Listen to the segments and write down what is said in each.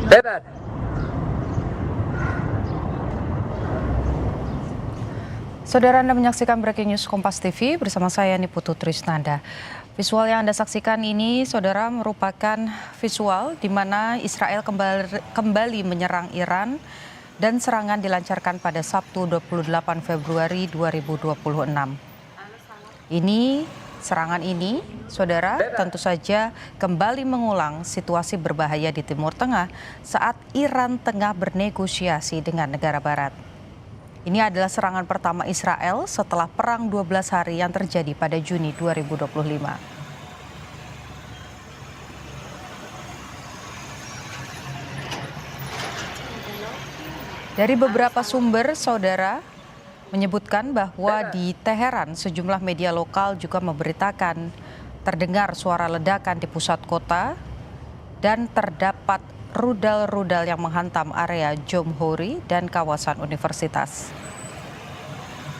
Benar. Saudara, Anda menyaksikan Breaking News Kompas TV bersama saya Niputu Trisnanda. Visual yang Anda saksikan ini, saudara, merupakan visual di mana Israel kembali menyerang Iran dan serangan dilancarkan pada Sabtu 28 Februari 2026. Serangan ini, saudara, tentu saja kembali mengulang situasi berbahaya di Timur Tengah saat Iran tengah bernegosiasi dengan negara Barat. Ini adalah serangan pertama Israel setelah Perang 12 hari yang terjadi pada Juni 2025. Dari beberapa sumber, saudara, menyebutkan bahwa di Teheran sejumlah media lokal juga memberitakan terdengar suara ledakan di pusat kota dan terdapat rudal-rudal yang menghantam area Jomhuri dan kawasan universitas.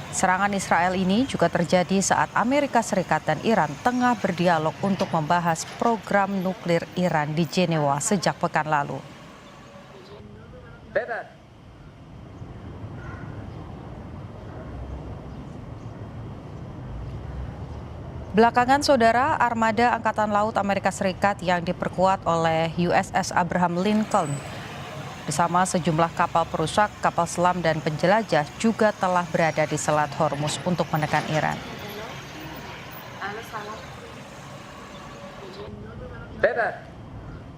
Serangan Israel ini juga terjadi saat Amerika Serikat dan Iran tengah berdialog untuk membahas program nuklir Iran di Jenewa sejak pekan lalu. Belakangan, saudara, armada Angkatan Laut Amerika Serikat yang diperkuat oleh USS Abraham Lincoln bersama sejumlah kapal perusak, kapal selam, dan penjelajah juga telah berada di Selat Hormuz untuk menekan Iran.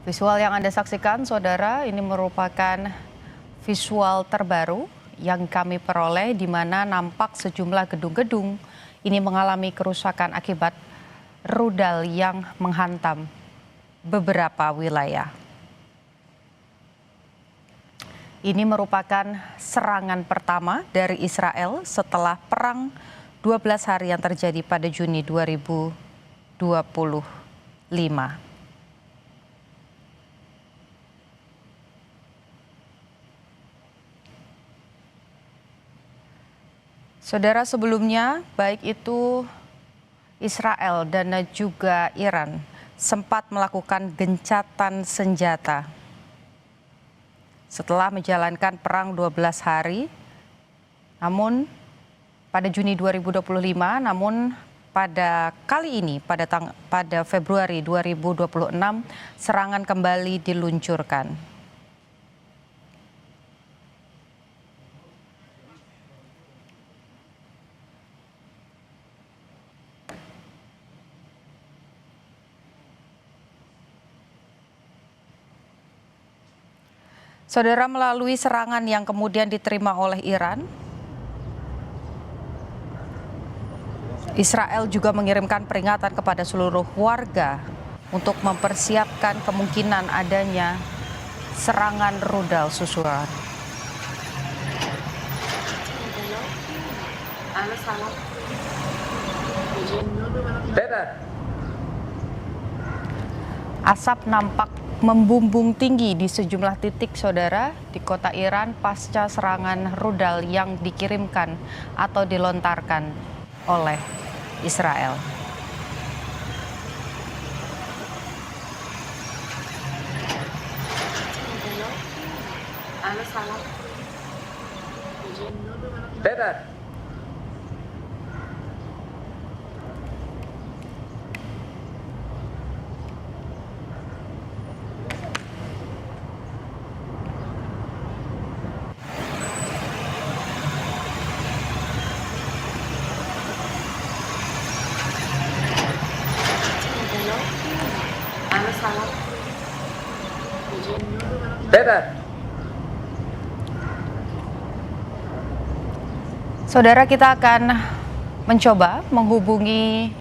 Visual yang Anda saksikan, saudara, ini merupakan visual terbaru yang kami peroleh di mana nampak sejumlah gedung-gedung ini mengalami kerusakan akibat rudal yang menghantam beberapa wilayah. Ini merupakan serangan pertama dari Israel setelah Perang 12 hari yang terjadi pada Juni 2025. Saudara, sebelumnya baik itu Israel dan juga Iran sempat melakukan gencatan senjata setelah menjalankan perang 12 hari. Namun pada Juni 2025, namun pada kali ini pada Februari 2026 serangan kembali diluncurkan. Saudara, melalui serangan yang kemudian diterima oleh Iran, Israel juga mengirimkan peringatan kepada seluruh warga untuk mempersiapkan kemungkinan adanya serangan rudal susulan. Asap nampak membumbung tinggi di sejumlah titik, saudara, di kota Iran pasca serangan rudal yang dikirimkan atau dilontarkan oleh Israel. Saudara, kita akan mencoba menghubungi